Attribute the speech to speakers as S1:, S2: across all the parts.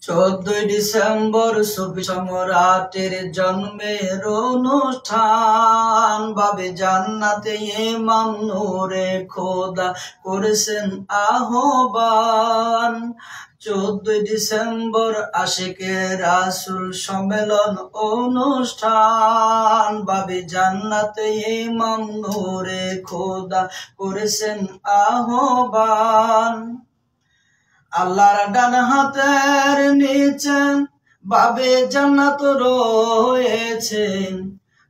S1: 14 December সুফি সম্রাটের জন্মের অনুষ্ঠান বাবে জান্নাতে ইমাম নূরে খোদা করেছেন আহ্বান। 14 ডিসেম্বর আশিকে রাসূল সম্মেলন অনুষ্ঠান বাবে জান্নাতে ইমাম নূরে খোদা করেছেন আহ্বান। আল্লাহর ডান হাতের নিচে বাবে জান্নাত রয়েছে,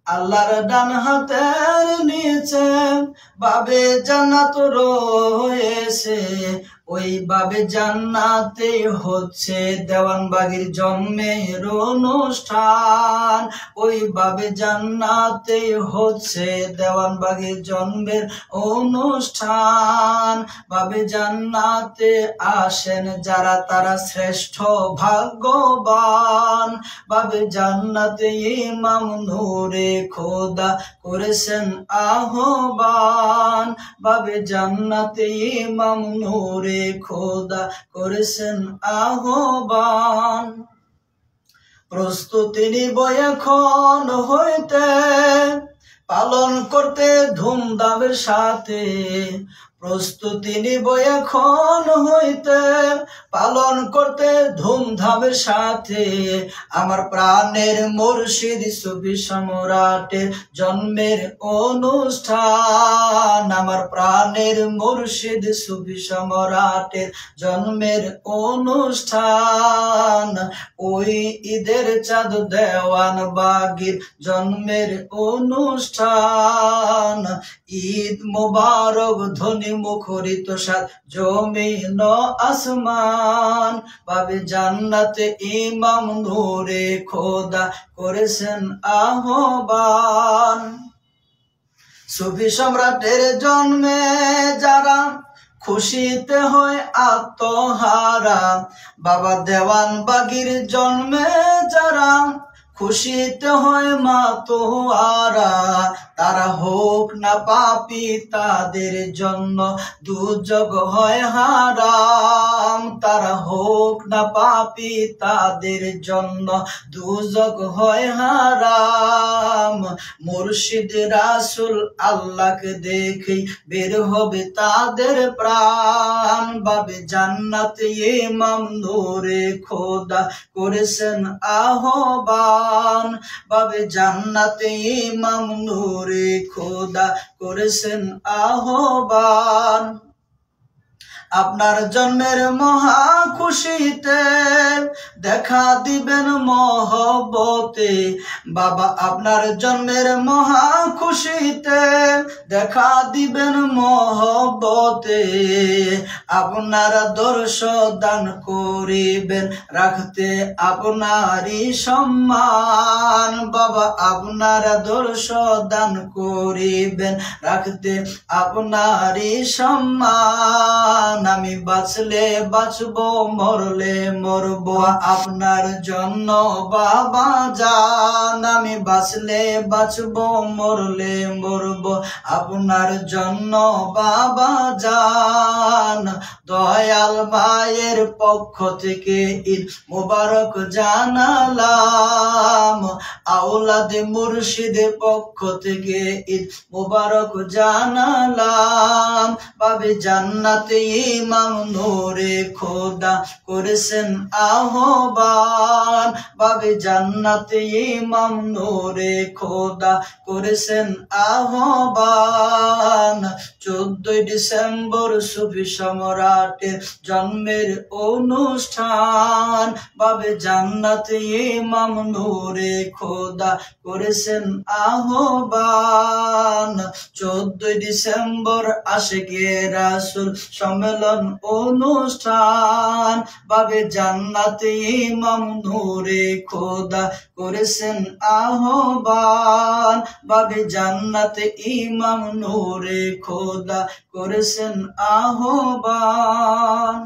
S1: আল্লাহর ডান হাতের নিচে বাবে জান্নাত রয়েছে। ওই বাবে জান্নাতে হচ্ছে দেওয়ানবাগির জন্মের অনুষ্ঠান, ওই বাবে জান্নাতে হচ্ছে দেওয়ানবাগির জন্মের অনুষ্ঠান। বাবে জান্নাতে আসেন যারা তারা শ্রেষ্ঠ ভাগ্যবান। বাবে জান্নাতে ইমাম নূরে খোদা করেছেন আহ্বান। বাবে জান্নাতে ইমাম নূরে খোদা করেছেন আহ্বান। প্রস্তুতি নিব এখন হইতে পালন করতে ধুমধামের সাথে, প্রস্তুতি নিব এখন হইতে পালন করতে ধুমধামের সাথে। আমার প্রাণের মুর্শিদ সুফি সম্রাটের জন্মের অনুষ্ঠান, আমার প্রাণের মুর্শিদ সুফি সম্রাটের জন্মের অনুষ্ঠান। ওই ঈদের চাঁদ দেওয়ানবাগির জন্মের অনুষ্ঠান। ঈদ মুবারক ধ্বনি মুখরিত সাত জমিন আসমান। বাবে জান্নাতে ইমাম নূরে খোদা করেছেন আহ্বান। সুফি সম্রাটের জন্মে যারা খুশিতে হয় আত্মহারা, বাবা দেওয়ানবাগির জন্মে যারা খুশিতে হয় মাতোয়ারা। তারা হোক না পাপী, তাদের জন্য দুর্যোগ হয় হারাম। তারা হোক না পাপী, তাদের জন্য দুর্যোগ হয় হারাম। মুর্শিদ রাসূল আল্লাহকে দেখেই বের হবে তাদের প্রাণ। বাবে জান্নাতে ইমাম নূরে খোদা করেছেন আহ্বান। বাবে জান্নাতে ইমাম নূরে খোদা করেছেন আহ্বান। আপনার জন্মের মহা খুশিতে দেখা দিবেন মহব্বতে, বাবা আপনার জন্মের মহা খুশিতে দেখা দিবেন মহব্বতে। আপনার দর্শ দান করিবেন রাখতে আপনারই সম্মান, বাবা আপনার দর্শ দান করিবেন রাখতে আপনারই সম্মান। আমি বাঁচলে বাঁচবো, মরলে মরবো আপনার জন্য বাবা জান। আমি বাঁচলে বাঁচবো, মরলে মরবো আপনার জন্য বাবা জান। দয়াল মায়ের পক্ষ থেকে ঈদ মুবারক জানালাম, আওলাদে মুর্শিদের পক্ষ থেকে ঈদ মুবারক জানালাম। বাবে জান্নাতে ইমাম নূরে খোদা করেছেন আহ্বান। বাবে জান্নাতে ইমাম নূরে খোদা করেছেন আহ্বান। 14 ডিসেম্বর সুফি সম্রাটের জন্মের অনুষ্ঠান বাবে জান্নাতে ইমাম নূরে খোদা করেছেন আহ্বান। 14 ডিসেম্বর আশিকে রাসূল সম্মেলন অনুষ্ঠান বাবে জান্নাতে ইমাম নূরে খোদা করেছেন আহ্বান। বাবে জান্নাতে ইমাম নূরে খোদা করেছেন আহ্বান।